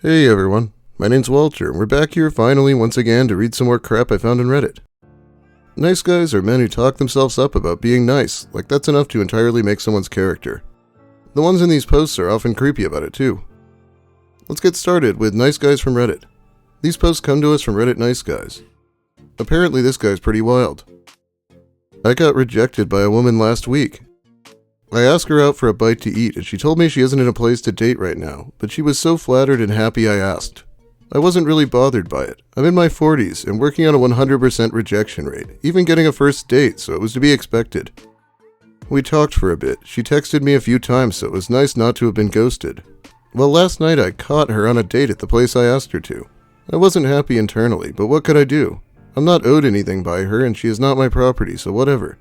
Hey everyone, my name's Walter, and we're back here finally once again to read some more crap I found on Reddit. Nice guys are men who talk themselves up about being nice, like that's enough to entirely make someone's character. The ones in these posts are often creepy about it too. Let's get started with Nice Guys from Reddit. These posts come to us from Reddit Nice Guys. Apparently this guy's pretty wild. I got rejected by a woman last week. I asked her out for a bite to eat, and she told me she isn't in a place to date right now, but she was so flattered and happy I asked. I wasn't really bothered by it. I'm in my 40s and working on a 100% rejection rate, even getting a first date, so it was to be expected. We talked for a bit. She texted me a few times, so it was nice not to have been ghosted. Well, last night I caught her on a date at the place I asked her to. I wasn't happy internally, but what could I do? I'm not owed anything by her, and she is not my property, so whatever.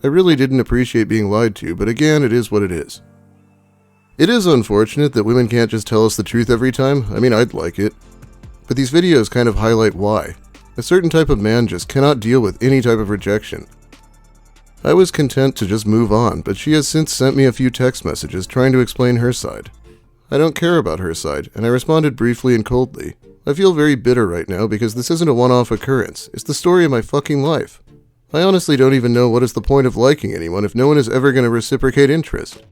I really didn't appreciate being lied to, but again, it is what it is. It is unfortunate that women can't just tell us the truth every time. I mean, I'd like it. But these videos kind of highlight why. A certain type of man just cannot deal with any type of rejection. I was content to just move on, but she has since sent me a few text messages trying to explain her side. I don't care about her side, and I responded briefly and coldly. I feel very bitter right now because this isn't a one-off occurrence. It's the story of my fucking life. I honestly don't even know what is the point of liking anyone if no one is ever going to reciprocate interest.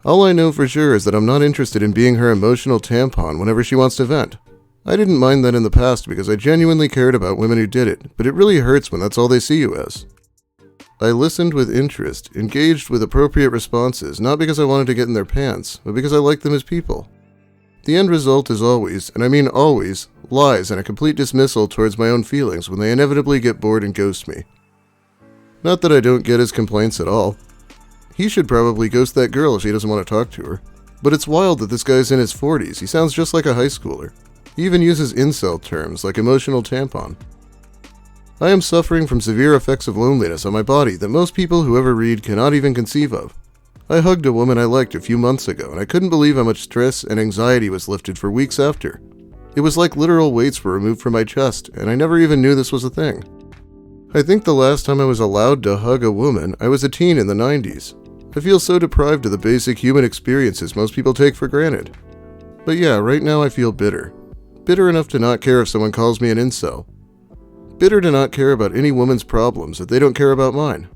All I know for sure is that I'm not interested in being her emotional tampon whenever she wants to vent. I didn't mind that in the past because I genuinely cared about women who did it, but it really hurts when that's all they see you as. I listened with interest, engaged with appropriate responses, not because I wanted to get in their pants, but because I liked them as people. The end result is always, and I mean always, lies and a complete dismissal towards my own feelings when they inevitably get bored and ghost me. Not that I don't get his complaints at all. He should probably ghost that girl if he doesn't want to talk to her. But it's wild that this guy's in his 40s. He sounds just like a high schooler. He even uses incel terms like emotional tampon. I am suffering from severe effects of loneliness on my body that most people who ever read cannot even conceive of. I hugged a woman I liked a few months ago, and I couldn't believe how much stress and anxiety was lifted for weeks after. It was like literal weights were removed from my chest, and I never even knew this was a thing. I think the last time I was allowed to hug a woman, I was a teen in the 90s. I feel so deprived of the basic human experiences most people take for granted. But yeah, right now I feel bitter. Bitter enough to not care if someone calls me an incel. Bitter to not care about any woman's problems if they don't care about mine.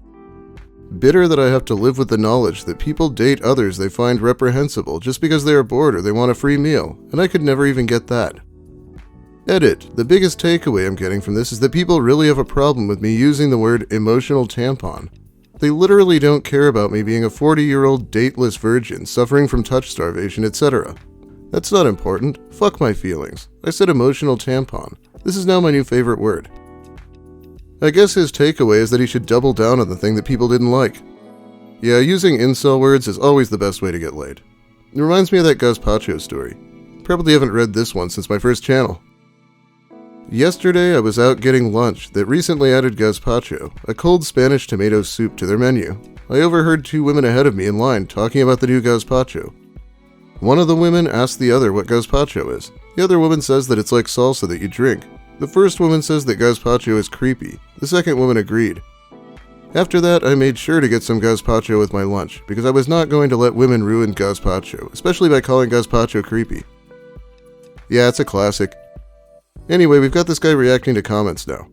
Bitter that I have to live with the knowledge that people date others they find reprehensible just because they are bored or they want a free meal, and I could never even get that. Edit. The biggest takeaway I'm getting from this is that people really have a problem with me using the word emotional tampon. They literally don't care about me being a 40-year-old dateless virgin suffering from touch starvation, etc. That's not important. Fuck my feelings. I said emotional tampon. This is now my new favorite word. I guess his takeaway is that he should double down on the thing that people didn't like. Yeah, using incel words is always the best way to get laid. It reminds me of that gazpacho story. Probably haven't read this one since my first channel. Yesterday I was out getting lunch that recently added gazpacho, a cold Spanish tomato soup, to their menu. I overheard two women ahead of me in line talking about the new gazpacho. One of the women asked the other what gazpacho is. The other woman says that it's like salsa that you drink. The first woman says that gazpacho is creepy. The second woman agreed. After that, I made sure to get some gazpacho with my lunch, because I was not going to let women ruin gazpacho, especially by calling gazpacho creepy. Yeah, it's a classic. Anyway, we've got this guy reacting to comments now.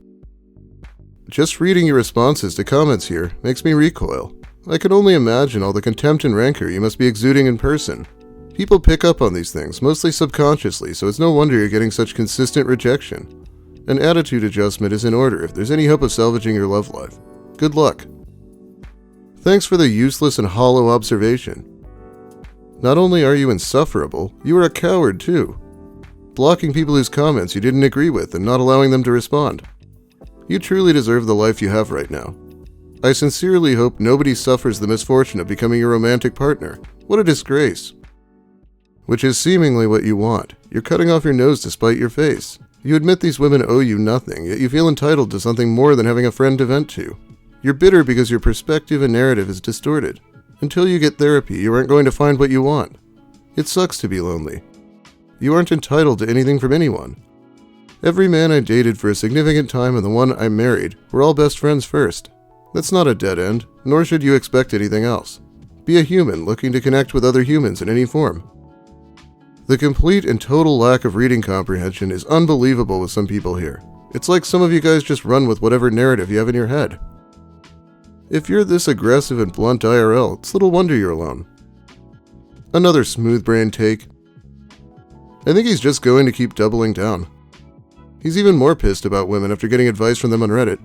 Just reading your responses to comments here makes me recoil. I can only imagine all the contempt and rancor you must be exuding in person. People pick up on these things, mostly subconsciously, so it's no wonder you're getting such consistent rejection. An attitude adjustment is in order if there's any hope of salvaging your love life. Good luck. Thanks for the useless and hollow observation. Not only are you insufferable, you are a coward too. Blocking people whose comments you didn't agree with and not allowing them to respond. You truly deserve the life you have right now. I sincerely hope nobody suffers the misfortune of becoming your romantic partner. What a disgrace. Which is seemingly what you want. You're cutting off your nose to spite your face. You admit these women owe you nothing, yet you feel entitled to something more than having a friend to vent to. You're bitter because your perspective and narrative is distorted. Until you get therapy, you aren't going to find what you want. It sucks to be lonely. You aren't entitled to anything from anyone. Every man I dated for a significant time and the one I married were all best friends first. That's not a dead end, nor should you expect anything else. Be a human looking to connect with other humans in any form. The complete and total lack of reading comprehension is unbelievable with some people here. It's like some of you guys just run with whatever narrative you have in your head. If you're this aggressive and blunt IRL, it's little wonder you're alone. Another smooth-brained take. I think he's just going to keep doubling down. He's even more pissed about women after getting advice from them on Reddit.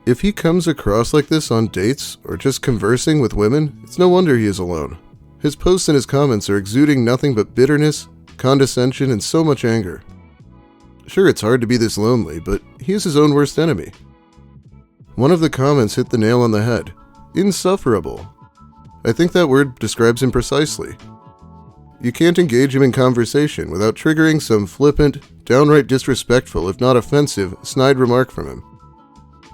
If he comes across like this on dates or just conversing with women, it's no wonder he is alone. His posts and his comments are exuding nothing but bitterness, condescension, and so much anger. Sure, it's hard to be this lonely, but he is his own worst enemy. One of the comments hit the nail on the head. Insufferable. I think that word describes him precisely. You can't engage him in conversation without triggering some flippant, downright disrespectful, if not offensive, snide remark from him.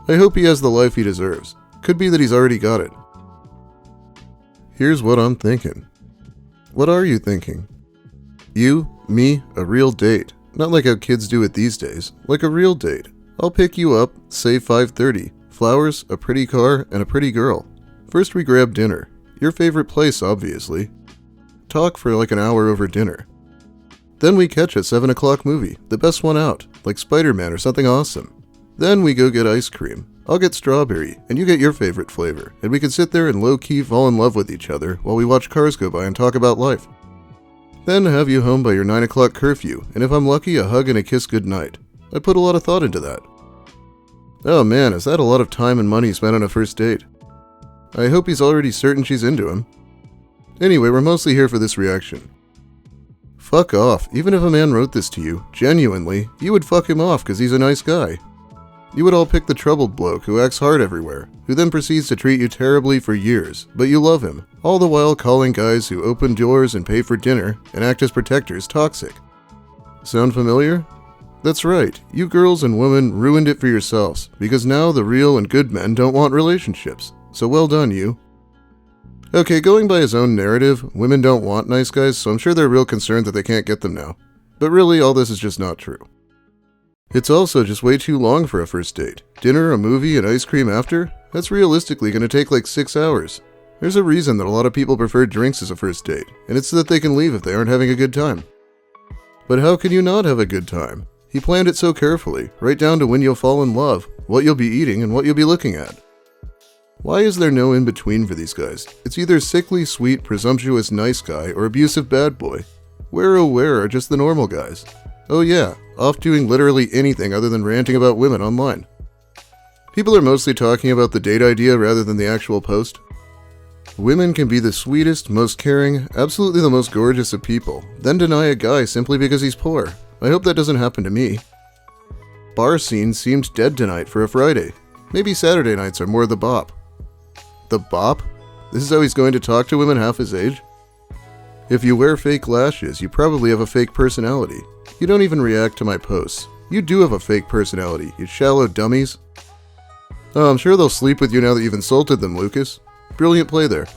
I hope he has the life he deserves. Could be that he's already got it. Here's what I'm thinking. What are you thinking? You, me, a real date. Not like how kids do it these days. Like a real date. I'll pick you up, say 5:30. Flowers, a pretty car, and a pretty girl. First we grab dinner. Your favorite place, obviously. Talk for like an hour over dinner. Then we catch a 7 o'clock movie, the best one out, like Spider-Man or something awesome. Then we go get ice cream. I'll get strawberry, and you get your favorite flavor, and we can sit there and low-key fall in love with each other while we watch cars go by and talk about life. Then have you home by your 9 o'clock curfew, and if I'm lucky, a hug and a kiss goodnight. I put a lot of thought into that. Oh man, is that a lot of time and money spent on a first date? I hope he's already certain she's into him. Anyway, we're mostly here for this reaction. Fuck off. Even if a man wrote this to you, genuinely, you would fuck him off because he's a nice guy. You would all pick the troubled bloke who acts hard everywhere, who then proceeds to treat you terribly for years, but you love him, all the while calling guys who open doors and pay for dinner and act as protectors toxic. Sound familiar? That's right, you girls and women ruined it for yourselves, because now the real and good men don't want relationships, so well done you. Okay, going by his own narrative, women don't want nice guys, so I'm sure they're real concerned that they can't get them now. But really, all this is just not true. It's also just way too long for a first date. Dinner, a movie, and ice cream after? That's realistically going to take like 6 hours. There's a reason that a lot of people prefer drinks as a first date, and it's so that they can leave if they aren't having a good time. But how can you not have a good time? He planned it so carefully, right down to when you'll fall in love, what you'll be eating, and what you'll be looking at. Why is there no in-between for these guys? It's either sickly, sweet, presumptuous nice guy or abusive bad boy. Where oh where are just the normal guys? Oh yeah, off doing literally anything other than ranting about women online. People are mostly talking about the date idea rather than the actual post. Women can be the sweetest, most caring, absolutely the most gorgeous of people, then deny a guy simply because he's poor. I hope that doesn't happen to me. Bar scene seemed dead tonight for a Friday. Maybe Saturday nights are more the bop. The bop? This is how he's going to talk to women half his age? If you wear fake lashes, you probably have a fake personality. You don't even react to my posts. You do have a fake personality, you shallow dummies. Oh, I'm sure they'll sleep with you now that you've insulted them, Lucas. Brilliant play there.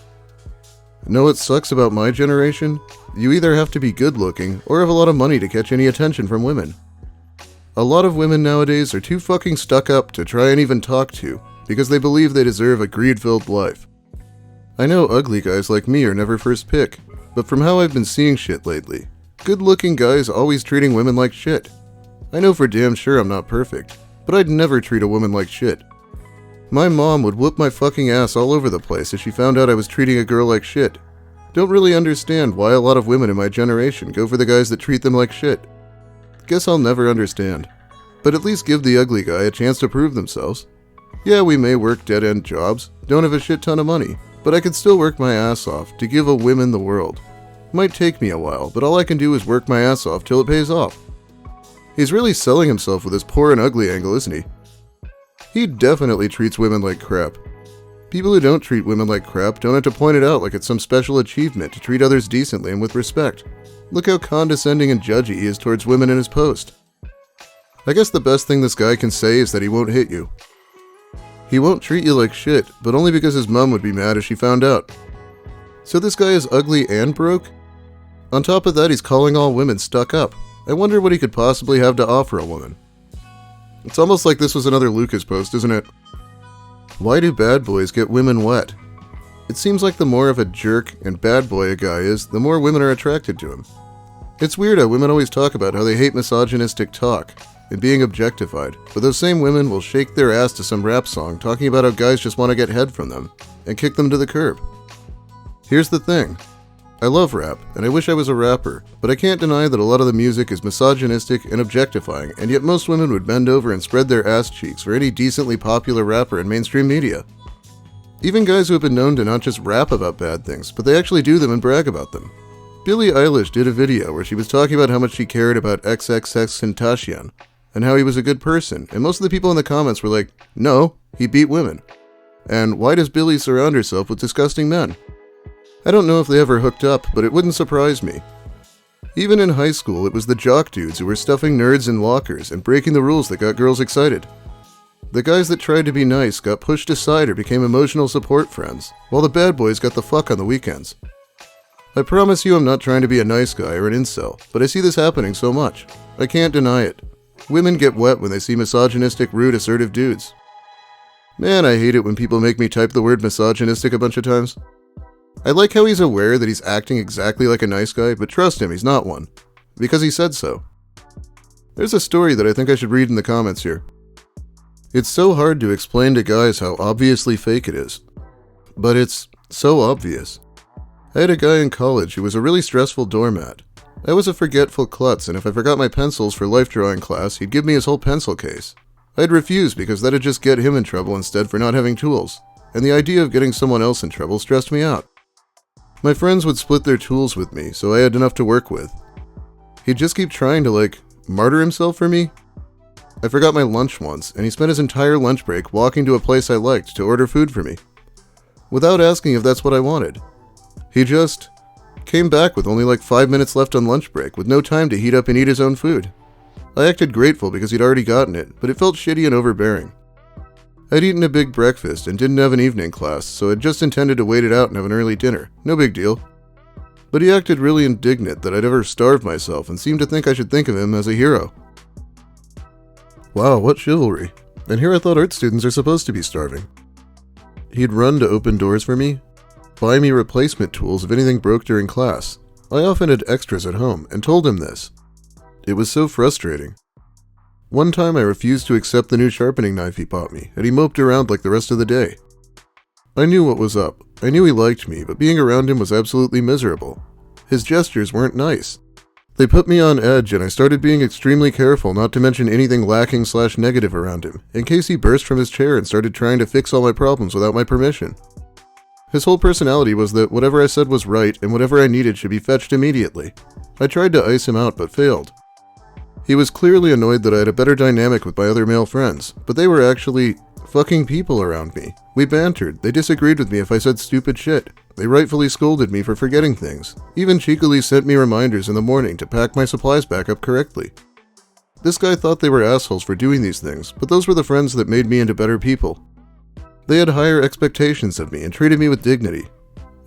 Know what sucks about my generation? You either have to be good looking or have a lot of money to catch any attention from women. A lot of women nowadays are too fucking stuck up to try and even talk to, because they believe they deserve a greed-filled life. I know ugly guys like me are never first pick, but from how I've been seeing shit lately, good-looking guys always treating women like shit. I know for damn sure I'm not perfect, but I'd never treat a woman like shit. My mom would whoop my fucking ass all over the place if she found out I was treating a girl like shit. Don't really understand why a lot of women in my generation go for the guys that treat them like shit. Guess I'll never understand. But at least give the ugly guy a chance to prove themselves. Yeah, we may work dead-end jobs, don't have a shit ton of money, but I can still work my ass off to give a woman the world. Might take me a while, but all I can do is work my ass off till it pays off. He's really selling himself with his poor and ugly angle, isn't he? He definitely treats women like crap. People who don't treat women like crap don't have to point it out like it's some special achievement to treat others decently and with respect. Look how condescending and judgy he is towards women in his post. I guess the best thing this guy can say is that he won't hit you. He won't treat you like shit, but only because his mom would be mad if she found out. So this guy is ugly and broke? On top of that, he's calling all women stuck up. I wonder what he could possibly have to offer a woman. It's almost like this was another Lucas post, isn't it? Why do bad boys get women wet? It seems like the more of a jerk and bad boy a guy is, the more women are attracted to him. It's weird how women always talk about how they hate misogynistic talk and being objectified, but those same women will shake their ass to some rap song talking about how guys just want to get head from them and kick them to the curb. Here's the thing. I love rap, and I wish I was a rapper, but I can't deny that a lot of the music is misogynistic and objectifying, and yet most women would bend over and spread their ass cheeks for any decently popular rapper in mainstream media. Even guys who have been known to not just rap about bad things, but they actually do them and brag about them. Billie Eilish did a video where she was talking about how much she cared about XXXTentacion, and how he was a good person, and most of the people in the comments were like, no, he beat women. And why does Billie surround herself with disgusting men? I don't know if they ever hooked up, but it wouldn't surprise me. Even in high school, it was the jock dudes who were stuffing nerds in lockers and breaking the rules that got girls excited. The guys that tried to be nice got pushed aside or became emotional support friends, while the bad boys got the fuck on the weekends. I promise you I'm not trying to be a nice guy or an incel, but I see this happening so much. I can't deny it. Women get wet when they see misogynistic, rude, assertive dudes. Man, I hate it when people make me type the word misogynistic a bunch of times. I like how he's aware that he's acting exactly like a nice guy, but trust him, he's not one. Because he said so. There's a story that I think I should read in the comments here. It's so hard to explain to guys how obviously fake it is. But it's so obvious. I had a guy in college who was a really stressful doormat. I was a forgetful klutz, and if I forgot my pencils for life drawing class, he'd give me his whole pencil case. I'd refuse because that'd just get him in trouble instead for not having tools, and the idea of getting someone else in trouble stressed me out. My friends would split their tools with me, so I had enough to work with. He'd just keep trying to, martyr himself for me. I forgot my lunch once, and he spent his entire lunch break walking to a place I liked to order food for me, without asking if that's what I wanted. He just came back with only 5 minutes left on lunch break, with no time to heat up and eat his own food. I acted grateful because he'd already gotten it, but it felt shitty and overbearing. I'd eaten a big breakfast and didn't have an evening class, so I'd just intended to wait it out and have an early dinner. No big deal. But he acted really indignant that I'd ever starved myself and seemed to think I should think of him as a hero. Wow, what chivalry. And here I thought art students are supposed to be starving. He'd run to open doors for me, buy me replacement tools if anything broke during class. I often had extras at home and told him this. It was so frustrating. One time I refused to accept the new sharpening knife he bought me, and he moped around like the rest of the day. I knew what was up. I knew he liked me, but being around him was absolutely miserable. His gestures weren't nice. They put me on edge, and I started being extremely careful not to mention anything lacking/negative around him, in case he burst from his chair and started trying to fix all my problems without my permission. His whole personality was that whatever I said was right, and whatever I needed should be fetched immediately. I tried to ice him out, but failed. He was clearly annoyed that I had a better dynamic with my other male friends, but they were actually fucking people around me. We bantered, they disagreed with me if I said stupid shit. They rightfully scolded me for forgetting things, even cheekily sent me reminders in the morning to pack my supplies back up correctly. This guy thought they were assholes for doing these things, but those were the friends that made me into better people. They had higher expectations of me and treated me with dignity.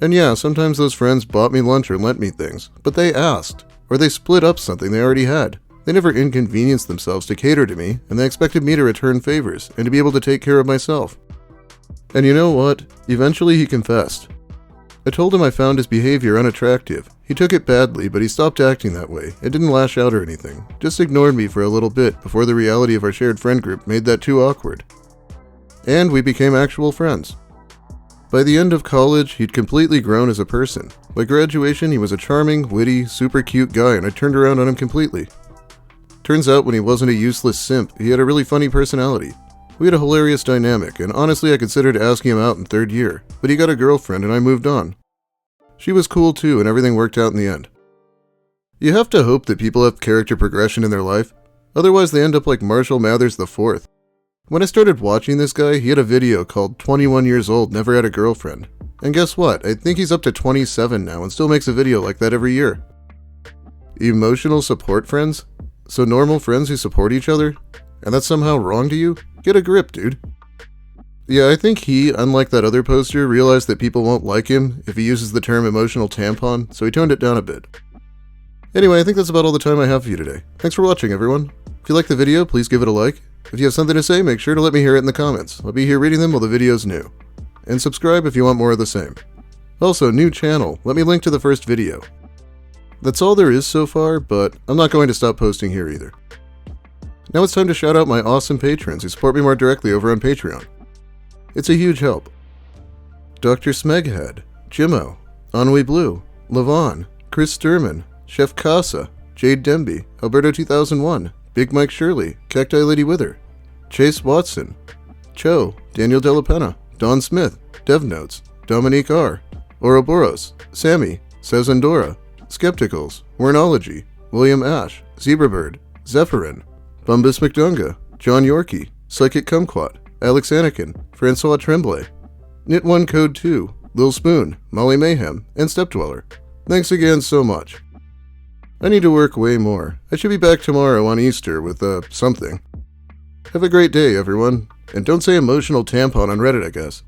And yeah, sometimes those friends bought me lunch or lent me things, but they asked, or they split up something they already had. They never inconvenienced themselves to cater to me, and they expected me to return favors and to be able to take care of myself. And you know what? Eventually he confessed. I told him I found his behavior unattractive. He took it badly, but he stopped acting that way and didn't lash out or anything. Just ignored me for a little bit before the reality of our shared friend group made that too awkward. And we became actual friends. By the end of college, he'd completely grown as a person. By graduation, he was a charming, witty, super cute guy, and I turned around on him completely. Turns out when he wasn't a useless simp, he had a really funny personality. We had a hilarious dynamic, and honestly I considered asking him out in third year, but he got a girlfriend and I moved on. She was cool too, and everything worked out in the end. You have to hope that people have character progression in their life, otherwise they end up like Marshall Mathers IV. When I started watching this guy, he had a video called 21 Years Old, Never Had a Girlfriend. And guess what? I think he's up to 27 now and still makes a video like that every year. Emotional support friends? So normal friends who support each other? And that's somehow wrong to you? Get a grip, dude. Yeah, I think he, unlike that other poster, realized that people won't like him if he uses the term emotional tampon, so he toned it down a bit. Anyway, I think that's about all the time I have for you today. Thanks for watching, everyone. If you liked the video, please give it a like. If you have something to say, make sure to let me hear it in the comments. I'll be here reading them while the video's new. And subscribe if you want more of the same. Also, new channel. Let me link to the first video. That's all there is so far, but I'm not going to stop posting here either. Now it's time to shout out my awesome patrons who support me more directly over on Patreon. It's a huge help. Dr. Smeghead, Jimmo, Ennui Blue, Levon, Chris Sturman, Chef Casa, Jade Demby, Alberto 2001, Big Mike Shirley, Cacti Lady Wither, Chase Watson, Cho, Daniel Delapenna, Don Smith, Dev Notes, Dominique R, Ouroboros, Sammy, Sezandora, Skepticals, Wernology, William Ash, Zebrabird, Zephyrin, Bumbus McDunga, John Yorkie, Psychic Kumquat, Alex Anakin, Francois Tremblay, Knit1 Code 2, Lil Spoon, Molly Mayhem, and Stepdweller. Thanks again so much. I need to work way more. I should be back tomorrow on Easter with, something. Have a great day, everyone. And don't say emotional tampon on Reddit, I guess.